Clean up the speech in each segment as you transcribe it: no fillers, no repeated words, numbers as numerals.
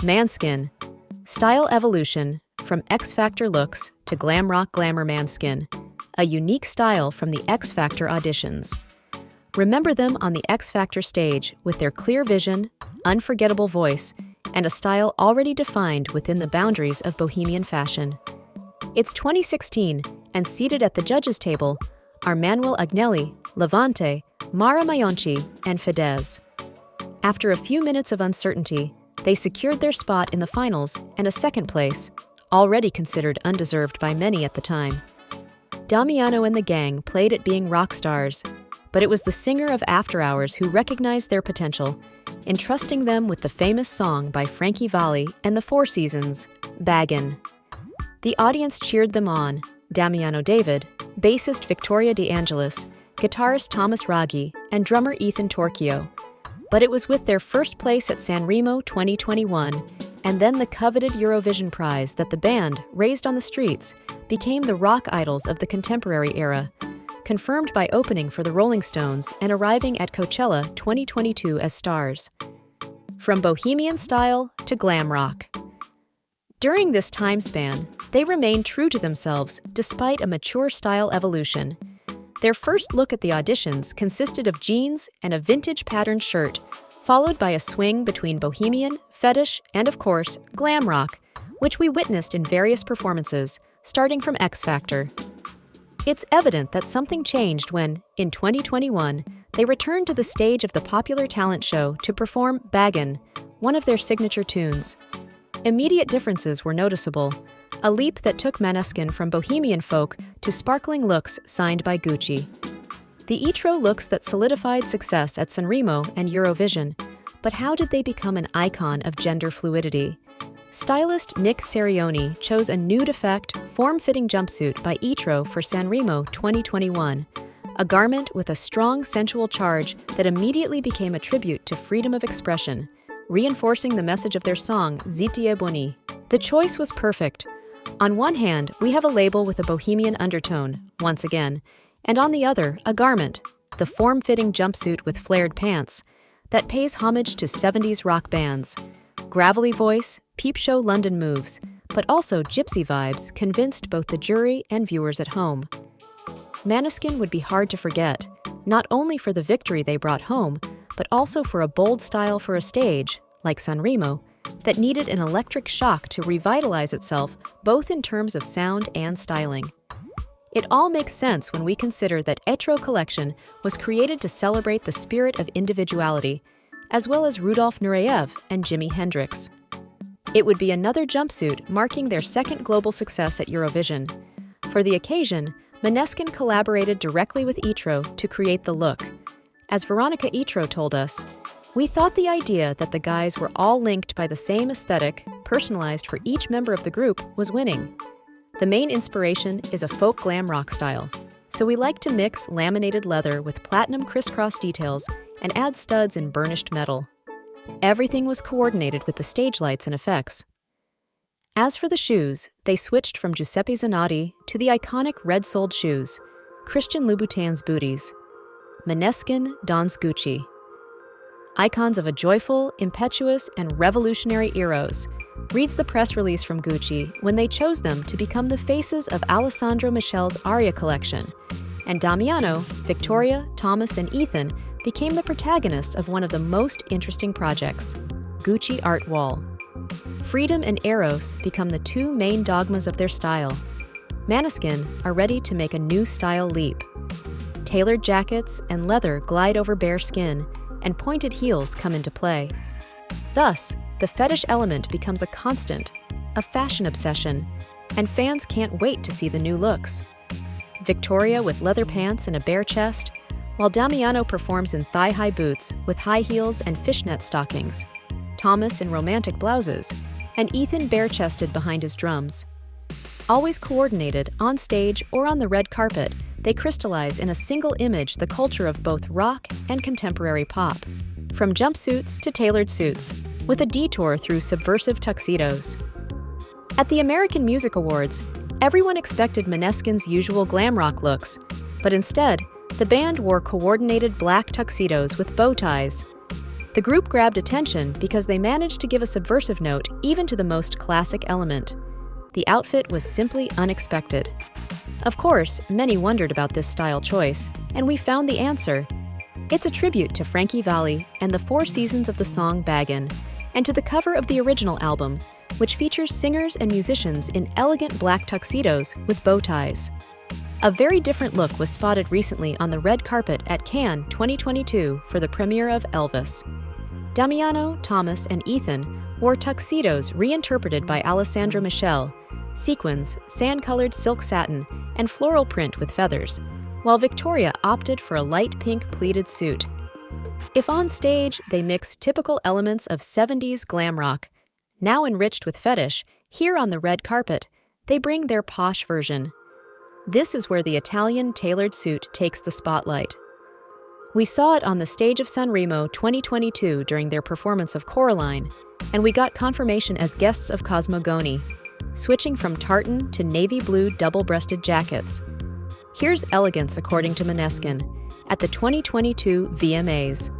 Måneskin. Style evolution from X Factor looks to glam rock glamour Måneskin. A unique style from the X Factor auditions. Remember them on the X Factor stage with their clear vision, unforgettable voice, and a style already defined within the boundaries of Bohemian fashion. It's 2016, and seated at the judges' table are Manuel Agnelli, Levante, Mara Maionchi, and Fedez. After a few minutes of uncertainty, they secured their spot in the finals and a second place, already considered undeserved by many at the time. Damiano and the gang played at being rock stars, but it was the singer of After Hours who recognized their potential, entrusting them with the famous song by Frankie Valli and the Four Seasons, Baggin'. The audience cheered them on, Damiano David, bassist Victoria De Angelis, guitarist Thomas Raggi, and drummer Ethan Torchio. But it was with their first place at Sanremo 2021 and then the coveted Eurovision prize that the band, raised on the streets, became the rock idols of the contemporary era, confirmed by opening for the Rolling Stones and arriving at Coachella 2022 as stars. From bohemian style to glam rock. During this time span, they remained true to themselves despite a mature style evolution. Their first look at the auditions consisted of jeans and a vintage patterned shirt, followed by a swing between bohemian, fetish, and of course, glam rock, which we witnessed in various performances, starting from X Factor. It's evident that something changed when, in 2021, they returned to the stage of the popular talent show to perform Baggin', one of their signature tunes. Immediate differences were noticeable, a leap that took Maneskin from bohemian folk to sparkling looks signed by Gucci. The Etro looks that solidified success at Sanremo and Eurovision, but how did they become an icon of gender fluidity? Stylist Nick Serioni chose a nude-effect, form-fitting jumpsuit by Etro for Sanremo 2021, a garment with a strong sensual charge that immediately became a tribute to freedom of expression, reinforcing the message of their song Zitie Boni. The choice was perfect. On one hand, we have a label with a bohemian undertone, once again, and on the other, a garment, the form-fitting jumpsuit with flared pants, that pays homage to 70s rock bands. Gravelly voice, peep show London moves, but also gypsy vibes convinced both the jury and viewers at home. Maneskin would be hard to forget, not only for the victory they brought home, but also for a bold style for a stage, like Sanremo, that needed an electric shock to revitalize itself both in terms of sound and styling. It all makes sense when we consider that Etro collection was created to celebrate the spirit of individuality, as well as Rudolf Nureyev and Jimi Hendrix. It would be another jumpsuit marking their second global success at Eurovision. For the occasion, Maneskin collaborated directly with Etro to create the look. As Veronica Etro told us, "We thought the idea that the guys were all linked by the same aesthetic, personalized for each member of the group, was winning. The main inspiration is a folk glam rock style, so we like to mix laminated leather with platinum crisscross details and add studs in burnished metal. Everything was coordinated with the stage lights and effects." As for the shoes, they switched from Giuseppe Zanotti to the iconic red-soled shoes, Christian Louboutin's booties. Maneskin dons Gucci. Icons of a joyful, impetuous, and revolutionary eros, reads the press release from Gucci when they chose them to become the faces of Alessandro Michel's Aria collection, and Damiano, Victoria, Thomas, and Ethan became the protagonists of one of the most interesting projects, Gucci Art Wall. Freedom and eros become the two main dogmas of their style. Maneskin are ready to make a new style leap. Tailored jackets and leather glide over bare skin, and pointed heels come into play. Thus, the fetish element becomes a constant, a fashion obsession, and fans can't wait to see the new looks. Victoria with leather pants and a bare chest, while Damiano performs in thigh-high boots with high heels and fishnet stockings, Thomas in romantic blouses, and Ethan bare-chested behind his drums. Always coordinated, on stage or on the red carpet, they crystallize in a single image the culture of both rock and contemporary pop. From jumpsuits to tailored suits, with a detour through subversive tuxedos. At the American Music Awards, everyone expected Maneskin's usual glam rock looks, but instead, the band wore coordinated black tuxedos with bow ties. The group grabbed attention because they managed to give a subversive note even to the most classic element. The outfit was simply unexpected. Of course, many wondered about this style choice, and we found the answer. It's a tribute to Frankie Valli and the 4 seasons of the song Baggin', and to the cover of the original album, which features singers and musicians in elegant black tuxedos with bow ties. A very different look was spotted recently on the red carpet at Cannes 2022 for the premiere of Elvis. Damiano, Thomas, and Ethan wore tuxedos reinterpreted by Alessandra Michele, sequins, sand-colored silk satin, and floral print with feathers, while Victoria opted for a light pink pleated suit. If on stage they mix typical elements of 70s glam rock, now enriched with fetish, here on the red carpet, they bring their posh version. This is where the Italian tailored suit takes the spotlight. We saw it on the stage of Sanremo 2022 during their performance of Coraline, and we got confirmation as guests of Cosmogony, switching from tartan to navy blue double-breasted jackets. Here's elegance according to Maneskin at the 2022 VMAs.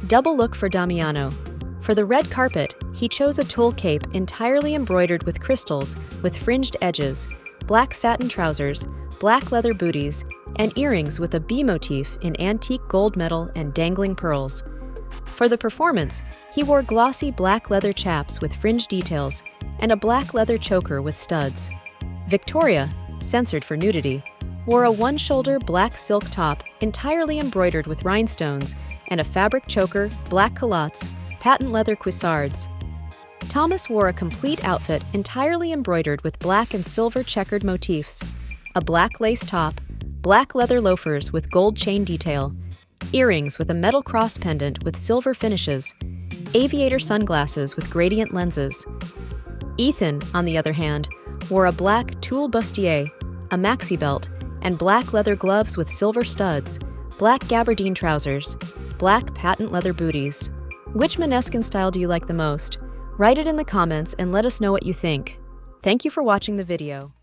Double look for Damiano. For the red carpet, he chose a tulle cape entirely embroidered with crystals with fringed edges, black satin trousers, black leather booties, and earrings with a bee motif in antique gold metal and dangling pearls. For the performance, he wore glossy black leather chaps with fringe details and a black leather choker with studs. Victoria, censored for nudity, wore a one-shoulder black silk top entirely embroidered with rhinestones and a fabric choker, black culottes, patent leather cuissards. Thomas wore a complete outfit entirely embroidered with black and silver checkered motifs, a black lace top, black leather loafers with gold chain detail, earrings with a metal cross pendant with silver finishes, aviator sunglasses with gradient lenses. Ethan, on the other hand, wore a black tulle bustier, a maxi belt, and black leather gloves with silver studs, black gabardine trousers, black patent leather booties. Which Maneskin style do you like the most? Write it in the comments and let us know what you think. Thank you for watching the video.